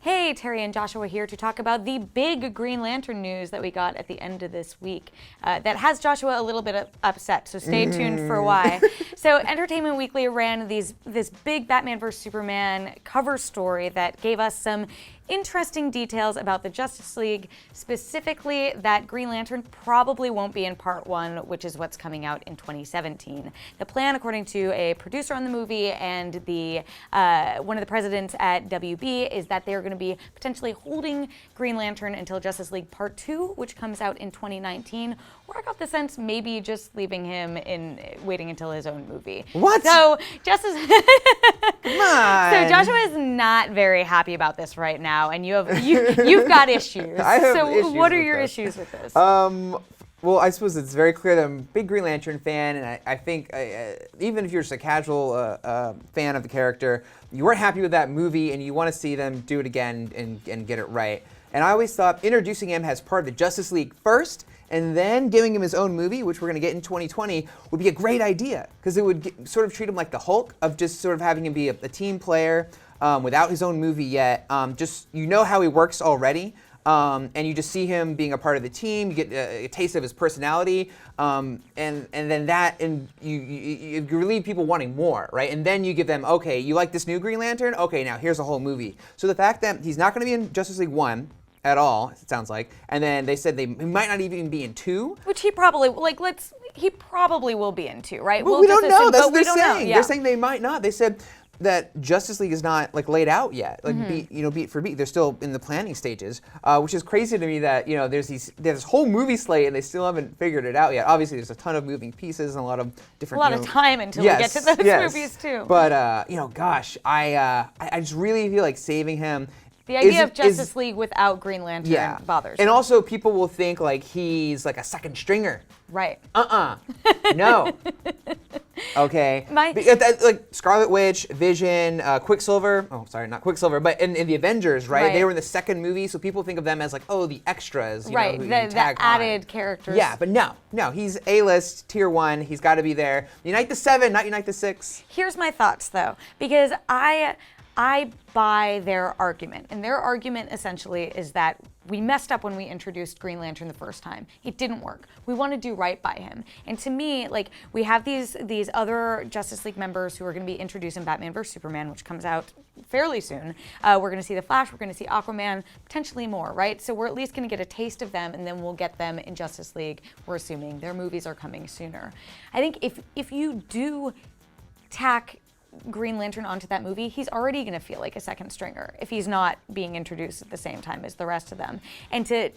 Hey, Terry and Joshua here to talk about the big Green Lantern news that we got at the end of this week. That has Joshua a little bit upset, so stay tuned for why. So Entertainment Weekly ran this big Batman vs. Superman cover story that gave us some interesting details about the Justice League, specifically that Green Lantern probably won't be in part 1, which is what's coming out in 2017. The plan, according to a producer on the movie and one of the presidents at WB, is that they're going to be potentially holding Green Lantern until Justice League Part 2, which comes out in 2019. Or I got the sense maybe just leaving him waiting until his own movie. What? So Come on. So Joshua is not very happy about this right now. And you've got issues. I have so issues what are with your this. issues with this? Well, I suppose it's very clear that I'm a big Green Lantern fan, and I think even if you're just a casual fan of the character, you weren't happy with that movie, and you want to see them do it again and get it right. And I always thought introducing him as part of the Justice League first, and then giving him his own movie, which we're going to get in 2020, would be a great idea, because it would sort of treat him like the Hulk, of just sort of having him be a team player without his own movie yet. Just, you know how he works already. And you just see him being a part of the team. You get a taste of his personality, and then that, and you relieve people wanting more, right? And then you give them, okay, you like this new Green Lantern? Okay, now here's a whole movie. So the fact that he's not going to be in Justice League 1 at all, it sounds like, and then they said he might not even be in 2. Which he probably will be in 2, right? Well, we don't know. That's what they're saying. Yeah. They're saying they might not. They said that Justice League is not laid out yet, beat for beat. They're still in the planning stages, which is crazy to me that there's this whole movie slate and they still haven't figured it out yet. Obviously, there's a ton of moving pieces and a lot of different. A lot of time until we get to those movies too. But gosh, I just really feel like saving him. The idea of Justice League without Green Lantern bothers me. And also, people will think he's like a second stringer. Right. No. Okay. Scarlet Witch, Vision, Quicksilver. Oh, sorry, not Quicksilver, but in the Avengers, right? They were in the second movie, so people think of them as the extras, right? Who The added characters. Yeah, but no, he's A-list, tier 1. He's got to be there. Unite the 7, not unite the 6. Here's my thoughts, though, because I buy their argument, and their argument essentially is that we messed up when we introduced Green Lantern the first time. It didn't work. We want to do right by him. And to me, we have these other Justice League members who are going to be introduced in Batman vs. Superman, which comes out fairly soon. We're going to see the Flash, we're going to see Aquaman, potentially more, right? So we're at least going to get a taste of them, and then we'll get them in Justice League. We're assuming their movies are coming sooner. I think if you do tack Green Lantern onto that movie, he's already going to feel like a second stringer if he's not being introduced at the same time as the rest of them. And to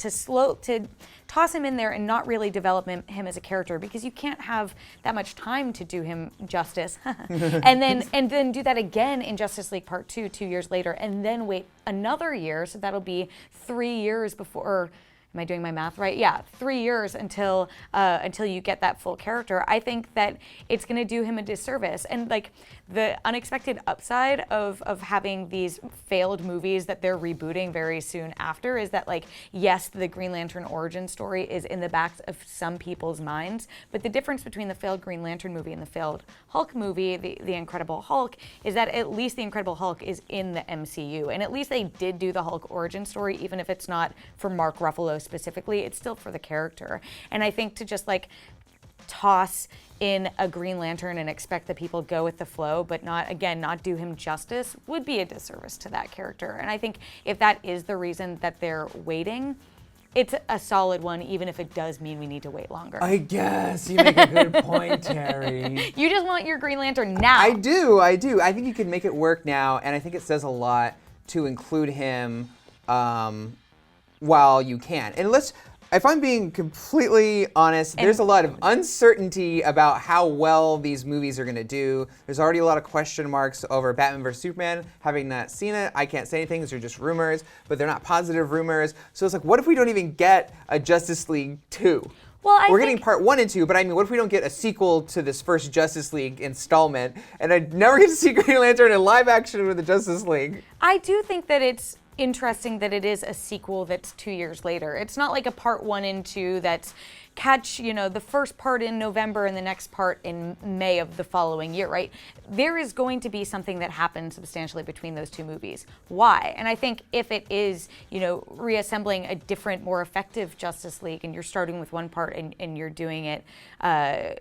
toss him in there and not really develop him as a character, because you can't have that much time to do him justice, and then do that again in Justice League Part 2 2 years later, and then wait another year, so that'll be 3 years before. Am I doing my math right? Yeah, 3 years until you get that full character. I think that it's going to do him a disservice. And the unexpected upside of having these failed movies that they're rebooting very soon after is that yes, the Green Lantern origin story is in the backs of some people's minds, but the difference between the failed Green Lantern movie and the failed Hulk movie, the Incredible Hulk, is that at least the Incredible Hulk is in the MCU, and at least they did do the Hulk origin story, even if it's not for Mark Ruffalo specifically, it's still for the character. And I think to just toss in a Green Lantern and expect that people go with the flow, but not do him justice, would be a disservice to that character. And I think if that is the reason that they're waiting, it's a solid one, even if it does mean we need to wait longer. I guess you make a good point, Terry. You just want your Green Lantern now. I do. I think you can make it work now, and I think it says a lot to include him while you can. And if I'm being completely honest, there's a lot of uncertainty about how well these movies are going to do. There's already a lot of question marks over Batman vs. Superman. Having not seen it, I can't say anything. These are just rumors, but they're not positive rumors. So it's what if we don't even get a Justice League 2? Well, We're getting part 1 and 2, but what if we don't get a sequel to this first Justice League installment, and I never get to see Green Lantern in live action with the Justice League? I do think that it's interesting that it is a sequel that's 2 years later. It's not like a part 1 and 2 that's catch, the first part in November and the next part in May of the following year, right? There is going to be something that happens substantially between those two movies. Why? And I think if it is, reassembling a different, more effective Justice League, and you're starting with one part and you're doing it,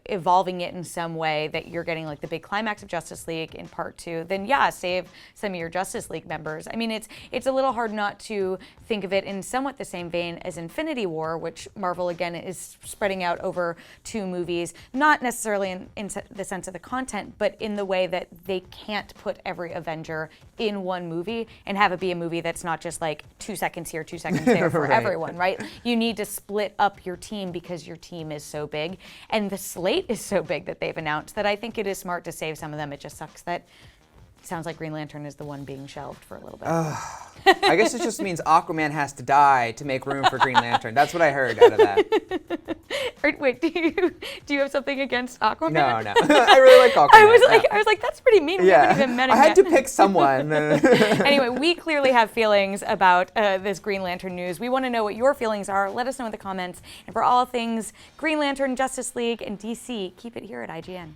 evolving it in some way that you're getting like the big climax of Justice League in part 2, then yeah, save some of your Justice League members. I mean, it's a little hard not to think of it in somewhat the same vein as Infinity War, which Marvel again is spreading out over 2 movies, not necessarily in the sense of the content, but in the way that they can't put every Avenger in one movie and have it be a movie that's not just like 2 seconds here, 2 seconds there for Right. everyone, right? You need to split up your team because your team is so big and the slate is so big that they've announced that I think it is smart to save some of them. It just sucks that it sounds like Green Lantern is the one being shelved for a little bit. I guess it just means Aquaman has to die to make room for Green Lantern. That's what I heard out of that. Wait, do you have something against Aquaman? No. I really like Aquaman. I was like, that's pretty mean. We haven't even met him I had yet. to pick someone. Anyway, we clearly have feelings about this Green Lantern news. We want to know what your feelings are. Let us know in the comments. And for all things Green Lantern, Justice League, and DC, keep it here at IGN.